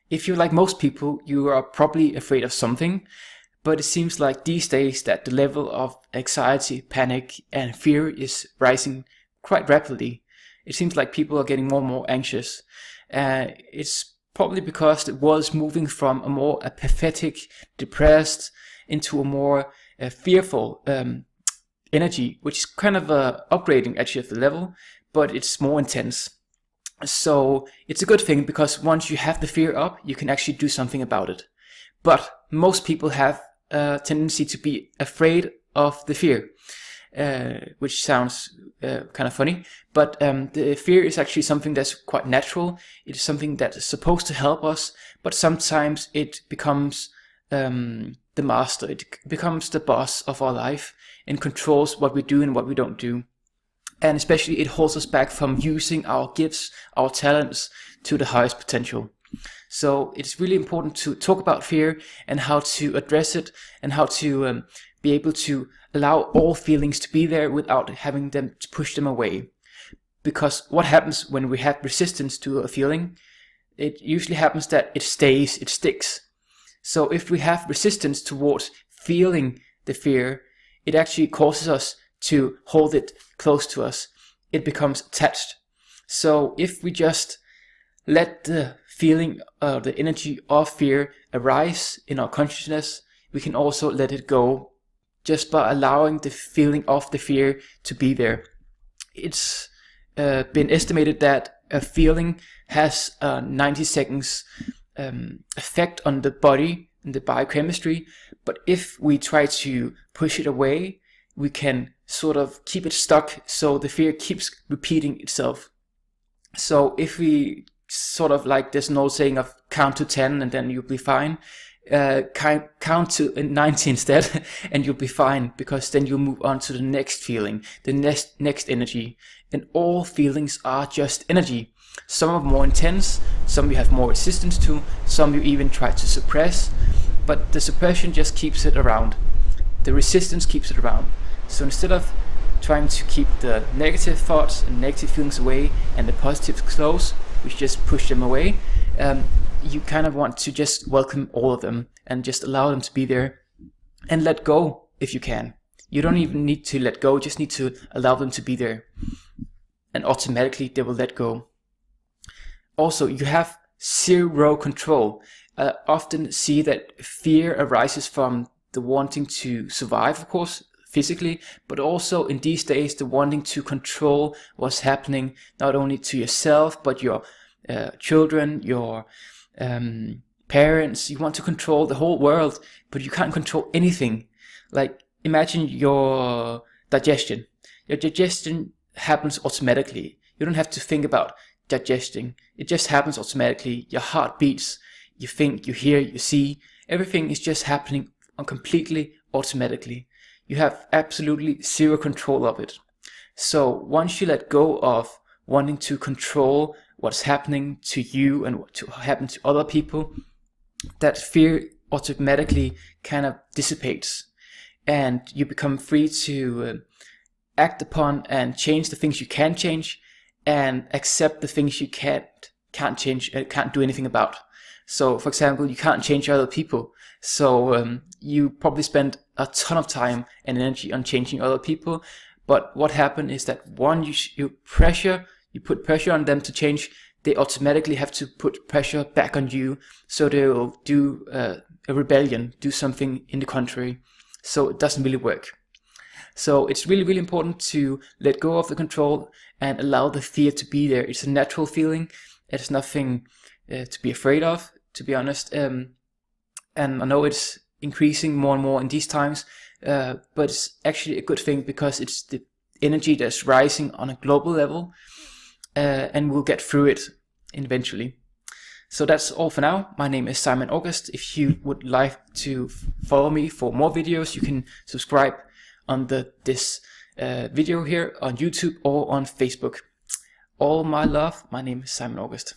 if you're like most people, you are probably afraid of something, but it seems like these days that the level of anxiety, panic, and fear is rising quite rapidly. It seems like people are getting more and more anxious. It's probably because the world is moving from a more apathetic, depressed, into a more fearful energy, which is kind of upgrading actually of the level, but it's more intense. So it's a good thing, because once you have the fear up, you can actually do something about it. But most people have a tendency to be afraid of the fear, which sounds kind of funny, but the fear is actually something that's quite natural. It is something that is supposed to help us, but sometimes it becomes the master. It becomes the boss of our life and controls what we do and what we don't do. And especially it holds us back from using our gifts, our talents to the highest potential. So it's really important to talk about fear and how to address it, and how to be able to allow all feelings to be there without having them to push them away. Because what happens when we have resistance to a feeling, it usually happens that it stays, it sticks. So if we have resistance towards feeling the fear, it actually causes us to hold it close to us. It becomes attached. So if we just let the feeling, the energy of fear arise in our consciousness, we can also let it go just by allowing the feeling of the fear to be there. It's been estimated that a feeling has a 90 seconds effect on the body and the biochemistry, but if we try to push it away, we can sort of keep it stuck, so the fear keeps repeating itself. So if we sort of, like there's an old saying of count to 10 and then you'll be fine, count to 90 instead and you'll be fine, because then you'll move on to the next feeling, the next energy. And all feelings are just energy. Some are more intense, some you have more resistance to, some you even try to suppress, but the suppression just keeps it around. The resistance keeps it around. So instead of trying to keep the negative thoughts and negative feelings away and the positives close, which just push them away, you kind of want to just welcome all of them and just allow them to be there and let go if you can. You don't even need to let go, just need to allow them to be there, and automatically they will let go. Also, you have zero control. I often see that fear arises from the wanting to survive, of course, physically, but also in these days the wanting to control what's happening, not only to yourself but your children, your parents. You want to control the whole world, but you can't control anything. Like, imagine your digestion. Your digestion happens automatically. You don't have to think about digesting. It just happens automatically. Your heart beats, you think, you hear, you see. Everything is just happening completely automatically. You have absolutely zero control of it. So once you let go of wanting to control what's happening to you and what to happen to other people, that fear automatically kind of dissipates, and you become free to act upon and change the things you can change, and accept the things you can't change, can't do anything about. So, for example, you can't change other people. So you probably spend a ton of time and energy on changing other people. But what happened is that you put pressure on them to change, they automatically have to put pressure back on you. So they will do a rebellion, do something in the contrary. So it doesn't really work. So it's really, really important to let go of the control and allow the fear to be there. It's a natural feeling. It's nothing to be afraid of, to be honest. And I know it's increasing more and more in these times, but it's actually a good thing, because it's the energy that's rising on a global level, and we'll get through it eventually. So that's all for now. My name is Simon August. If you would like to follow me for more videos, you can subscribe on this video here on YouTube or on Facebook. All my love. My name is Simon August.